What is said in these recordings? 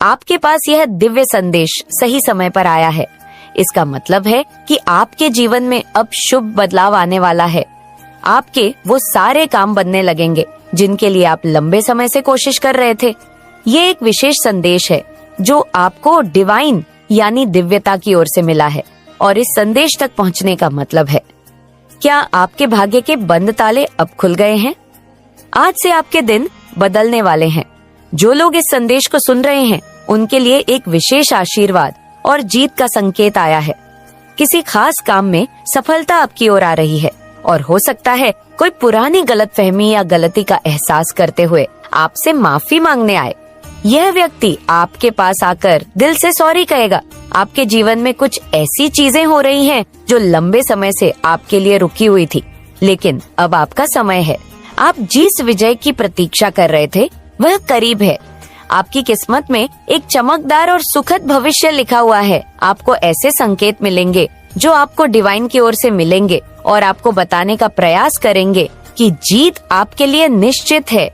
आपके पास यह दिव्य संदेश सही समय पर आया है। इसका मतलब है कि आपके जीवन में अब शुभ बदलाव आने वाला है। आपके वो सारे काम बनने लगेंगे जिनके लिए आप लंबे समय से कोशिश कर रहे थे। ये एक विशेष संदेश है जो आपको डिवाइन यानी दिव्यता की ओर से मिला है और इस संदेश तक पहुंचने का मतलब है, क्या आपके भाग्य के बंद ताले अब खुल गए हैं? आज से आपके दिन बदलने वाले हैं। जो लोग इस संदेश को सुन रहे हैं उनके लिए एक विशेष आशीर्वाद और जीत का संकेत आया है। किसी खास काम में सफलता आपकी ओर आ रही है और हो सकता है कोई पुरानी गलतफहमी या गलती का एहसास करते हुए आपसे माफी मांगने आए। यह व्यक्ति आपके पास आकर दिल से सॉरी कहेगा। आपके जीवन में कुछ ऐसी चीजें हो रही हैं जो लंबे समय से आपके लिए रुकी हुई थी, लेकिन अब आपका समय है। आप जिस विजय की प्रतीक्षा कर रहे थे वह करीब है। आपकी किस्मत में एक चमकदार और सुखद भविष्य लिखा हुआ है। आपको ऐसे संकेत मिलेंगे जो आपको डिवाइन की ओर से मिलेंगे और आपको बताने का प्रयास करेंगे कि जीत आपके लिए निश्चित है।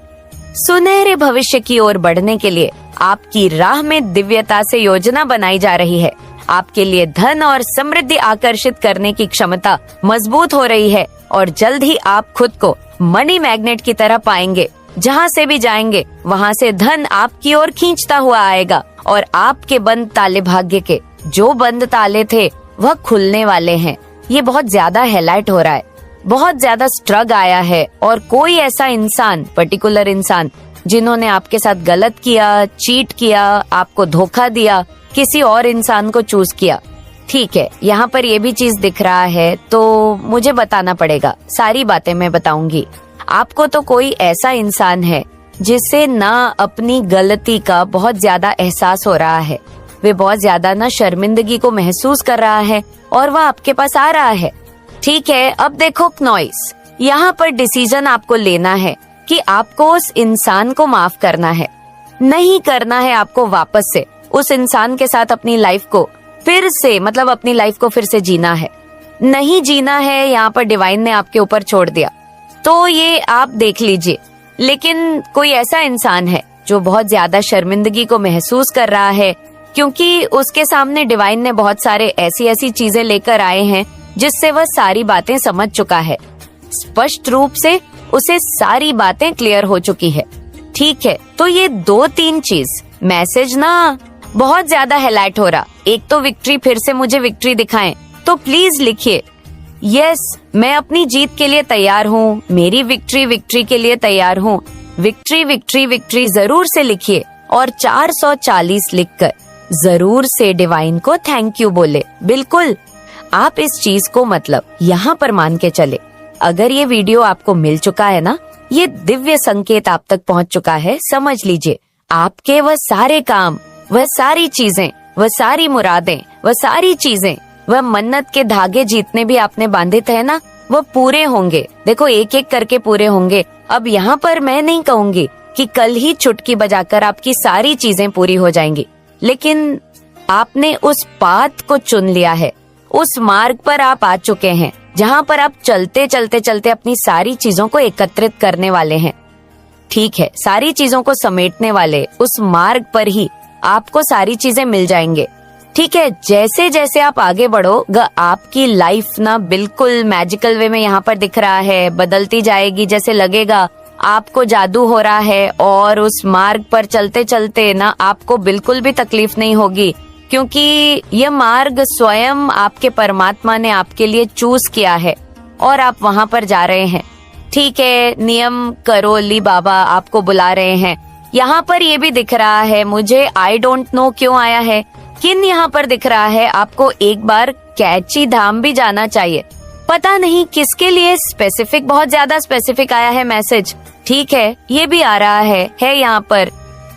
सुनहरे भविष्य की ओर बढ़ने के लिए आपकी राह में दिव्यता से योजना बनाई जा रही है। आपके लिए धन और समृद्धि आकर्षित करने की क्षमता मजबूत हो रही है और जल्द ही आप खुद को मनी मैग्नेट की तरह पाएंगे। जहाँ से भी जाएंगे वहाँ से धन आपकी ओर खींचता हुआ आएगा और आपके बंद ताले भाग्य के जो बंद ताले थे वह खुलने वाले हैं। ये बहुत ज्यादा हाईलाइट हो रहा है, बहुत ज्यादा स्ट्रग आया है और कोई ऐसा इंसान, पर्टिकुलर इंसान जिन्होंने आपके साथ गलत किया, चीट किया, आपको धोखा दिया, किसी और इंसान को चूज किया। ठीक है, यहाँ पर ये भी चीज दिख रहा है तो मुझे बताना पड़ेगा। सारी बातें मैं बताऊंगी। आपको तो कोई ऐसा इंसान है जिससे ना अपनी गलती का बहुत ज्यादा एहसास हो रहा है, वे बहुत ज्यादा ना शर्मिंदगी को महसूस कर रहा है और वह आपके पास आ रहा है। ठीक है, अब देखो नॉइस, यहाँ पर डिसीजन आपको लेना है कि आपको उस इंसान को माफ करना है, नहीं करना है आपको वापस से उस इंसान के साथ अपनी लाइफ को फिर से, मतलब अपनी लाइफ को फिर से जीना है, नहीं जीना है। यहाँ पर डिवाइन ने आपके ऊपर छोड़ दिया तो ये आप देख लीजिए। लेकिन कोई ऐसा इंसान है जो बहुत ज्यादा शर्मिंदगी को महसूस कर रहा है क्योंकि उसके सामने डिवाइन ने बहुत सारे ऐसी चीजें लेकर आए हैं जिससे वह सारी बातें समझ चुका है। स्पष्ट रूप से उसे सारी बातें क्लियर हो चुकी है। ठीक है, तो ये 2-3 चीज मैसेज ना बहुत ज्यादा हाईलाइट हो रहा। एक तो विक्ट्री, फिर से मुझे विक्ट्री दिखाएं, तो प्लीज लिखिए यस मैं अपनी जीत के लिए तैयार हूँ, मेरी विक्ट्री के लिए तैयार हूँ। विक्ट्री जरूर से लिखिए और 440 लिखकर जरूर से डिवाइन को थैंक यू बोले। बिल्कुल, आप इस चीज को मतलब यहाँ पर मान के चले। अगर ये वीडियो आपको मिल चुका है ना, ये दिव्य संकेत आप तक पहुँच चुका है, समझ लीजिए आपके वह सारे काम, वह सारी चीजें, वह सारी मुरादें, वह सारी चीजें, वह मन्नत के धागे जितने भी आपने बांधे थे ना, वो पूरे होंगे। देखो एक एक करके पूरे होंगे। अब यहाँ पर मैं नहीं कहूंगी कि कल ही चुटकी बजाकर आपकी सारी चीजें पूरी हो जाएंगी, लेकिन आपने उस पाथ को चुन लिया है, उस मार्ग पर आप आ चुके हैं जहाँ पर आप चलते चलते अपनी सारी चीजों को एकत्रित करने वाले हैं। ठीक है, सारी चीजों को समेटने वाले उस मार्ग पर ही आपको सारी चीजें मिल जाएंगे। ठीक है, जैसे जैसे आप आगे बढ़ोगे आपकी लाइफ ना बिल्कुल मैजिकल वे में यहाँ पर दिख रहा है, बदलती जाएगी। जैसे लगेगा आपको जादू हो रहा है और उस मार्ग पर चलते चलते ना आपको बिल्कुल भी तकलीफ नहीं होगी क्योंकि यह मार्ग स्वयं आपके परमात्मा ने आपके लिए चूज किया है और आप वहाँ पर जा रहे हैं। ठीक है, नियम करोली बाबा आपको बुला रहे हैं। यहाँ पर ये भी दिख रहा है मुझे, आई डोंट नो क्यों आया है, किन यहाँ पर दिख रहा है आपको एक बार कैची धाम भी जाना चाहिए। पता नहीं किसके लिए स्पेसिफिक, बहुत ज्यादा स्पेसिफिक आया है मैसेज। ठीक है, ये भी आ रहा है यहाँ पर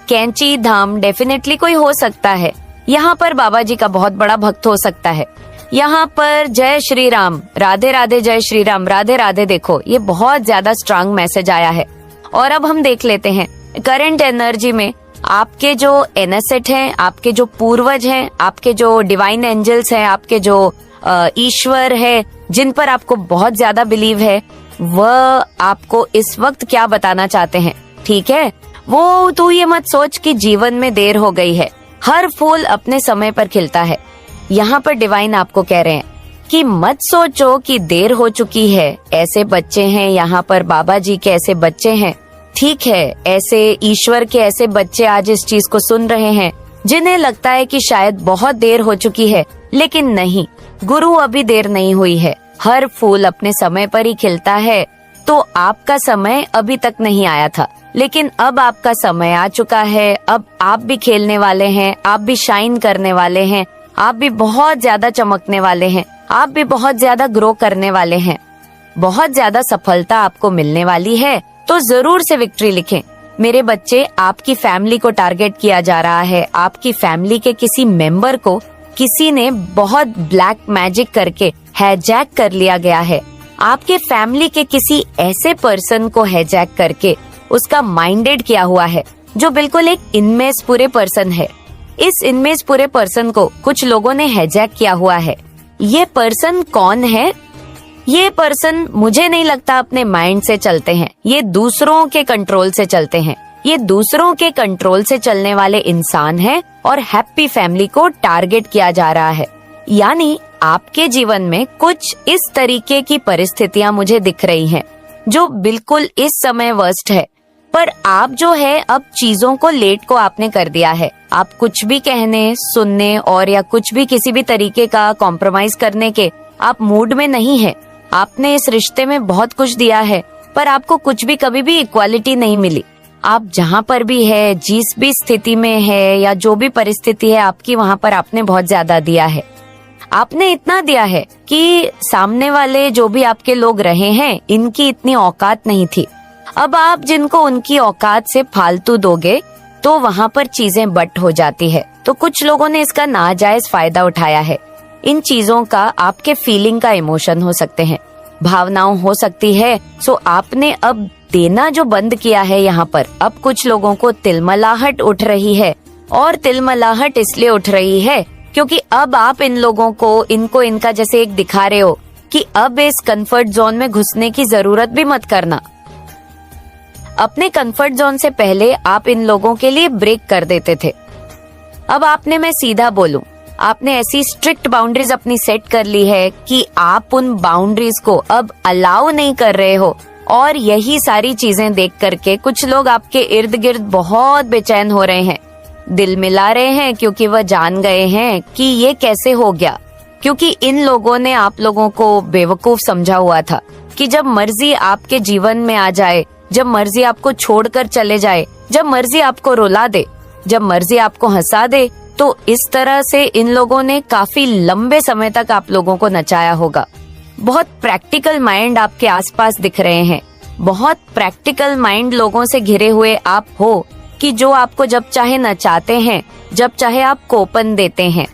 कैंची धाम, डेफिनेटली कोई हो सकता है यहाँ पर बाबा जी का बहुत बड़ा भक्त हो सकता है। यहाँ पर जय श्री राम, राधे राधे, जय श्री राम, राधे राधे। देखो ये बहुत ज्यादा स्ट्रांग मैसेज आया है। और अब हम देख लेते हैं करंट एनर्जी में आपके जो एनेसेट हैं, आपके जो पूर्वज हैं, आपके जो डिवाइन एंजल्स हैं, आपके जो ईश्वर है जिन पर आपको बहुत ज्यादा बिलीव है, वह आपको इस वक्त क्या बताना चाहते हैं। ठीक है, वो तू ये मत सोच कि जीवन में देर हो गई है, हर फूल अपने समय पर खिलता है। यहाँ पर डिवाइन आपको कह रहे हैं कि मत सोचो कि देर हो चुकी है। ऐसे बच्चे हैं यहाँ पर, बाबा जी के ऐसे बच्चे हैं, ठीक है, ऐसे ईश्वर के ऐसे बच्चे आज इस चीज को सुन रहे हैं जिन्हें लगता है कि शायद बहुत देर हो चुकी है, लेकिन नहीं, गुरु अभी देर नहीं हुई है। हर फूल अपने समय पर ही खिलता है। तो आपका समय अभी तक नहीं आया था, लेकिन अब आपका समय आ चुका है। अब आप भी खेलने वाले हैं, आप भी शाइन करने वाले हैं, आप भी बहुत ज्यादा चमकने वाले हैं, आप भी बहुत ज्यादा ग्रो करने वाले हैं, बहुत ज्यादा सफलता आपको मिलने वाली है। तो जरूर से विक्ट्री लिखें। मेरे बच्चे, आपकी फैमिली को टारगेट किया जा रहा है। आपकी फैमिली के किसी मेंबर को किसी ने बहुत ब्लैक मैजिक करके हैजैक कर लिया गया है। आपके फैमिली के किसी ऐसे पर्सन को हैजैक करके उसका माइंडेड किया हुआ है, जो बिल्कुल एक इनमेस पूरे पर्सन है। इस इनमेस पूरे पर्सन को कुछ लोगों ने हैजैक किया हुआ है। ये पर्सन कौन है? ये पर्सन मुझे नहीं लगता अपने माइंड से चलते हैं, ये दूसरों के कंट्रोल से चलते हैं। ये दूसरों के कंट्रोल से चलने वाले इंसान हैं और हैप्पी फैमिली को टारगेट किया जा रहा है। यानी आपके जीवन में कुछ इस तरीके की परिस्थितियां मुझे दिख रही हैं, जो बिल्कुल इस समय वर्स्ट है। पर आप जो है, अब चीजों को लेट को आपने कर दिया है। आप कुछ भी कहने, सुनने और या कुछ भी किसी भी तरीके का कॉम्प्रोमाइज करने के आप मूड में नहीं है। आपने इस रिश्ते में बहुत कुछ दिया है, पर आपको कुछ भी कभी भी इक्वालिटी नहीं मिली। आप जहाँ पर भी है, जिस भी स्थिति में है या जो भी परिस्थिति है आपकी, वहाँ पर आपने बहुत ज्यादा दिया है। आपने इतना दिया है कि सामने वाले जो भी आपके लोग रहे हैं, इनकी इतनी औकात नहीं थी। अब आप जिनको उनकी औकात से फालतू दोगे तो वहाँ पर चीजें बट हो जाती है। तो कुछ लोगों ने इसका नाजायज फायदा उठाया है। इन चीजों का आपके फीलिंग का इमोशन हो सकते हैं, भावनाओं हो सकती है। सो आपने अब देना जो बंद किया है यहाँ पर, अब कुछ लोगों को तिलमलाहट उठ रही है। और तिलमलाहट इसलिए उठ रही है क्योंकि अब आप इन लोगों को, इनको इनका जैसे एक दिखा रहे हो कि अब इस कंफर्ट जोन में घुसने की जरूरत भी मत करना। अपने कंफर्ट जोन से पहले आप इन लोगों के लिए ब्रेक कर देते थे। अब आपने, मैं सीधा बोलूं, आपने ऐसी स्ट्रिक्ट बाउंड्रीज अपनी सेट कर ली है कि आप उन बाउंड्रीज को अब अलाउ नहीं कर रहे हो। और यही सारी चीजें देख करके कुछ लोग आपके इर्द गिर्द बहुत बेचैन हो रहे हैं, दिल मिला रहे हैं, क्योंकि वह जान गए हैं कि ये कैसे हो गया। क्योंकि इन लोगों ने आप लोगों को बेवकूफ समझा हुआ था कि जब मर्जी आपके जीवन में आ जाए, जब मर्जी आपको छोड़कर चले जाए, जब मर्जी आपको रुला दे, जब मर्जी आपको हंसा दे, तो इस तरह से इन लोगों ने काफी लंबे समय तक आप लोगों को नचाया होगा। बहुत प्रैक्टिकल माइंड आपके आसपास दिख रहे हैं, बहुत प्रैक्टिकल माइंड लोगों से घिरे हुए आप हो कि जो आपको जब चाहे नचाते हैं, जब चाहे आप कोपन देते हैं।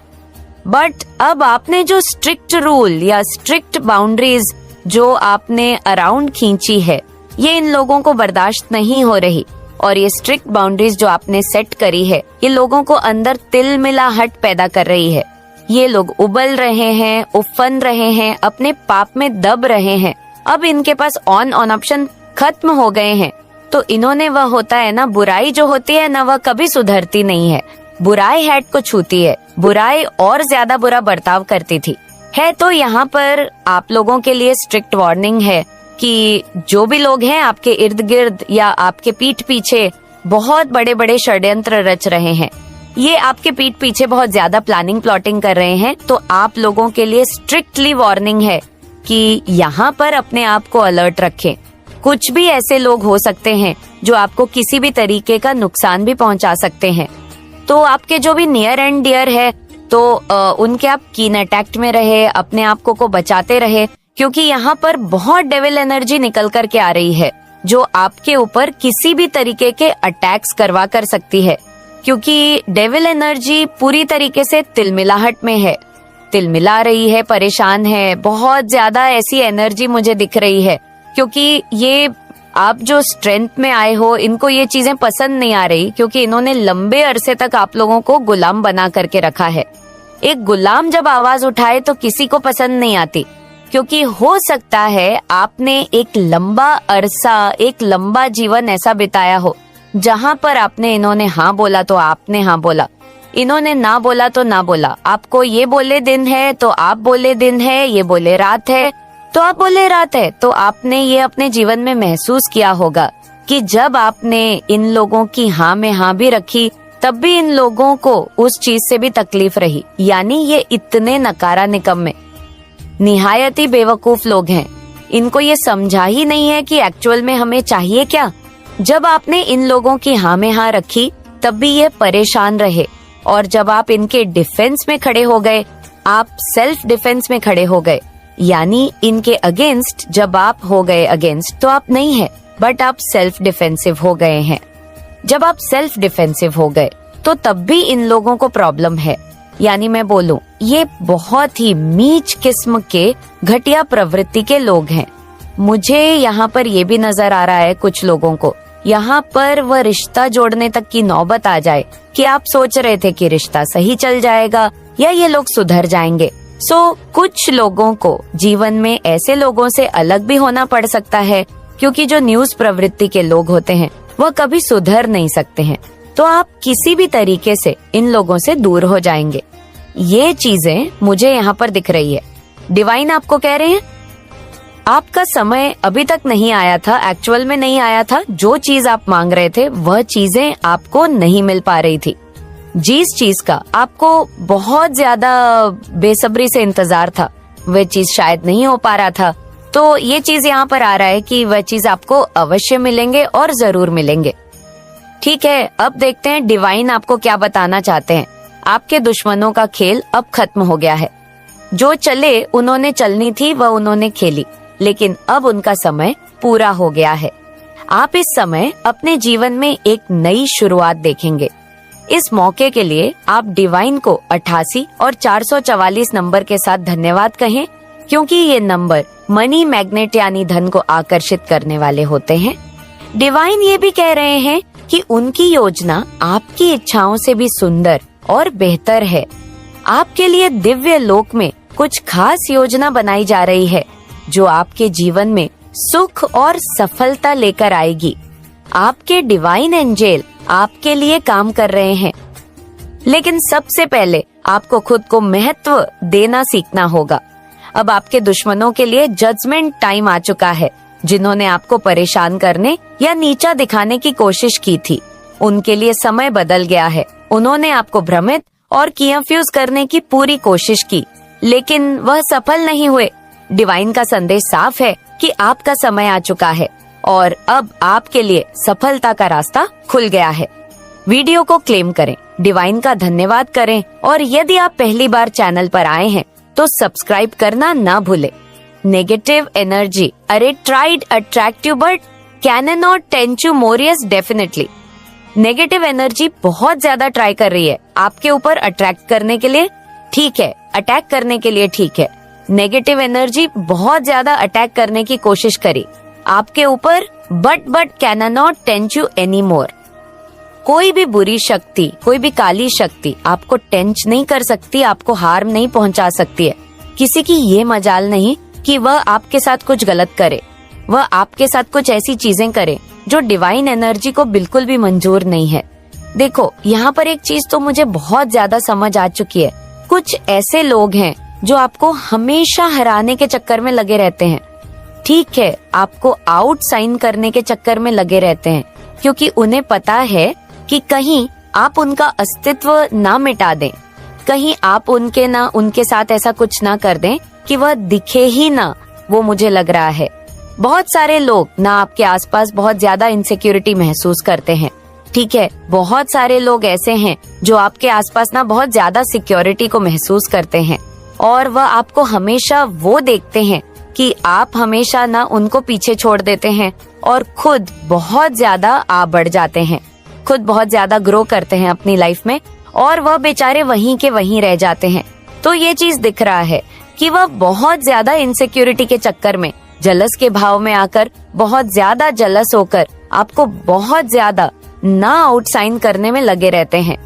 बट अब आपने जो स्ट्रिक्ट रूल या स्ट्रिक्ट बाउंड्रीज जो आपने अराउंड खींची है, ये इन लोगों को बर्दाश्त नहीं हो रही। और ये स्ट्रिक्ट बाउंड्रीज जो आपने सेट करी है, ये लोगों को अंदर तिलमिलाहट पैदा कर रही है। ये लोग उबल रहे हैं, उफन रहे हैं, अपने पाप में दब रहे हैं। अब इनके पास ऑन ऑप्शन खत्म हो गए हैं। तो इन्होंने, वह होता है ना, बुराई जो होती है ना, वह कभी सुधरती नहीं है। बुराई हैट को छूती है, बुराई और ज्यादा बुरा बर्ताव करती थी है। तो यहाँ पर आप लोगों के लिए स्ट्रिक्ट वार्निंग है कि जो भी लोग हैं आपके इर्द गिर्द या आपके पीठ पीछे बहुत बड़े बड़े षड्यंत्र रच रहे हैं, ये आपके पीठ पीछे बहुत ज्यादा प्लानिंग प्लॉटिंग कर रहे हैं। तो आप लोगों के लिए स्ट्रिक्टली वार्निंग है कि यहाँ पर अपने आप को अलर्ट रखें। कुछ भी ऐसे लोग हो सकते हैं जो आपको किसी भी तरीके का नुकसान भी पहुंचा सकते हैं। तो आपके जो भी नियर एंड डियर है, तो उनके आप कीन अटैक्ट में रहे, अपने आप को बचाते रहे, क्योंकि यहाँ पर बहुत डेविल एनर्जी निकल कर के आ रही है जो आपके ऊपर किसी भी तरीके के अटैक्स करवा कर सकती है। क्योंकि डेविल एनर्जी पूरी तरीके से तिलमिलाहट में है, तिलमिला रही है, परेशान है। बहुत ज्यादा ऐसी एनर्जी मुझे दिख रही है, क्योंकि ये आप जो स्ट्रेंथ में आए हो, इनको ये चीजें पसंद नहीं आ रही, क्योंकि इन्होंने लंबे अरसे तक आप लोगों को गुलाम बना करके रखा है। एक गुलाम जब आवाज उठाए तो किसी को पसंद नहीं आती, क्योंकि हो सकता है आपने एक लंबा अरसा, एक लंबा जीवन ऐसा बिताया हो जहाँ पर आपने, इन्होंने हाँ बोला तो आपने हाँ बोला, इन्होंने ना बोला तो ना बोला, आपको ये बोले दिन है तो आप बोले दिन है, ये बोले रात है तो आप बोले रात है। तो आपने ये अपने जीवन में महसूस किया होगा कि जब आपने इन लोगों की हाँ में हाँ भी रखी तब भी इन लोगों को उस चीज से भी तकलीफ रही। यानी ये इतने नकारा निकम्मे, निहायत ही बेवकूफ लोग हैं। इनको ये समझा ही नहीं है कि एक्चुअल में हमें चाहिए क्या। जब आपने इन लोगों की हाँ में हाँ रखी तब भी ये परेशान रहे, और जब आप इनके डिफेंस में खड़े हो गए, आप सेल्फ डिफेंस में खड़े हो गए, यानी इनके अगेंस्ट जब आप हो गए अगेंस्ट, तो आप नहीं है बट आप सेल्फ डिफेंसिव हो गए हैं। जब आप सेल्फ डिफेंसिव हो गए तो तब भी इन लोगों को प्रॉब्लम है। यानी मैं बोलूं, ये बहुत ही नीच किस्म के घटिया प्रवृत्ति के लोग हैं। मुझे यहाँ पर ये भी नजर आ रहा है कुछ लोगों को, यहाँ पर वह रिश्ता जोड़ने तक की नौबत आ जाए कि आप सोच रहे थे कि रिश्ता सही चल जाएगा या ये लोग सुधर जाएंगे। कुछ लोगों को जीवन में ऐसे लोगों से अलग भी होना पड़ सकता है, क्योंकि जो न्यूज प्रवृत्ति के लोग होते हैं वह कभी सुधर नहीं सकते हैं। तो आप किसी भी तरीके से इन लोगों से दूर हो जाएंगे। ये चीजें मुझे यहाँ पर दिख रही है। डिवाइन आपको कह रहे हैं आपका समय अभी तक नहीं आया था, एक्चुअल में नहीं आया था। जो चीज आप मांग रहे थे वह चीजें आपको नहीं मिल पा रही थी। जिस चीज का आपको बहुत ज्यादा बेसब्री से इंतजार था वह चीज शायद नहीं हो पा रहा था। तो ये चीज यहाँ पर आ रहा है कि वह चीज आपको अवश्य मिलेंगे और जरूर मिलेंगे। ठीक है, अब देखते हैं डिवाइन आपको क्या बताना चाहते हैं। आपके दुश्मनों का खेल अब खत्म हो गया है। जो चले उन्होंने चलनी थी वह उन्होंने खेली, लेकिन अब उनका समय पूरा हो गया है। आप इस समय अपने जीवन में एक नई शुरुआत देखेंगे। इस मौके के लिए आप डिवाइन को 88 और 444 नंबर के साथ धन्यवाद कहें, क्योंकि ये नंबर मनी मैग्नेट यानी धन को आकर्षित करने वाले होते हैं। डिवाइन ये भी कह रहे हैं कि उनकी योजना आपकी इच्छाओं से भी सुंदर और बेहतर है। आपके लिए दिव्य लोक में कुछ खास योजना बनाई जा रही है जो आपके जीवन में सुख और सफलता लेकर आएगी। आपके डिवाइन एंजेल आपके लिए काम कर रहे हैं, लेकिन सबसे पहले आपको खुद को महत्व देना सीखना होगा। अब आपके दुश्मनों के लिए जजमेंट टाइम आ चुका है। जिन्होंने आपको परेशान करने या नीचा दिखाने की कोशिश की थी, उनके लिए समय बदल गया है। उन्होंने आपको भ्रमित और कंफ्यूज करने की पूरी कोशिश की, लेकिन वह सफल नहीं हुए। डिवाइन का संदेश साफ है कि आपका समय आ चुका है और अब आपके लिए सफलता का रास्ता खुल गया है। वीडियो को क्लेम करें, डिवाइन का धन्यवाद करें, और यदि आप पहली बार चैनल पर आए हैं तो सब्सक्राइब करना ना भूलें। नेगेटिव एनर्जी, अरे tried attractive but can not touch you मोरियस डेफिनेटली। नेगेटिव एनर्जी बहुत ज्यादा ट्राई कर रही है आपके ऊपर अट्रैक्ट करने के लिए, ठीक है, अटैक करने के लिए, ठीक है। नेगेटिव एनर्जी बहुत ज्यादा अटैक करने की कोशिश करी आपके ऊपर, but can not touch you any more. कोई भी बुरी शक्ति, कोई भी काली शक्ति आपको टेंच नहीं कर सकती, आपको हार्म नहीं पहुंचा सकती है। किसी की ये मजाल नहीं कि वह आपके साथ कुछ गलत करे, वह आपके साथ कुछ ऐसी चीजें करे जो डिवाइन एनर्जी को बिल्कुल भी मंजूर नहीं है। देखो, यहाँ पर एक चीज तो मुझे बहुत ज्यादा समझ आ चुकी है। कुछ ऐसे लोग हैं जो आपको हमेशा हराने के चक्कर में लगे रहते हैं। ठीक है, आपको आउट साइन करने के चक्कर में लगे रहते हैं, क्योंकि उन्हें पता है कि कहीं आप उनका अस्तित्व ना मिटा दें, कहीं आप उनके साथ ऐसा कुछ ना कर दें कि वह दिखे ही ना। वो मुझे लग रहा है बहुत सारे लोग ना आपके आसपास बहुत ज्यादा इनसिक्योरिटी महसूस करते हैं। ठीक है, बहुत सारे लोग ऐसे हैं जो आपके आसपास ना बहुत ज्यादा सिक्योरिटी को महसूस करते हैं, और वह आपको हमेशा वो देखते हैं कि आप हमेशा ना उनको पीछे छोड़ देते हैं और खुद बहुत ज्यादा आ बढ़ जाते हैं, खुद बहुत ज्यादा ग्रो करते हैं अपनी लाइफ में, और वह बेचारे वहीं के वहीं रह जाते हैं। तो ये चीज दिख रहा है कि वह बहुत ज्यादा इनसिक्योरिटी के चक्कर में, जलस के भाव में आकर, बहुत ज्यादा जलस होकर आपको बहुत ज्यादा ना आउटसाइन करने में लगे रहते हैं,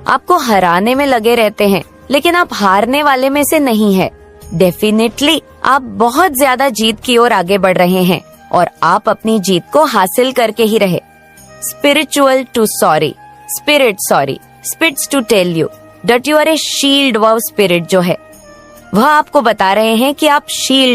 आपको हराने में लगे रहते हैं, लेकिन आप हारने वाले में से नहीं है। डेफिनेटली आप बहुत ज्यादा जीत की ओर आगे बढ़ रहे हैं और आप अपनी जीत को हासिल करके ही रहे। Spiritual to sorry, spirit sorry, spirits to tell you that you are a shield verve spirit जो है वह आपको बता रहे हैं कि आप शील्ड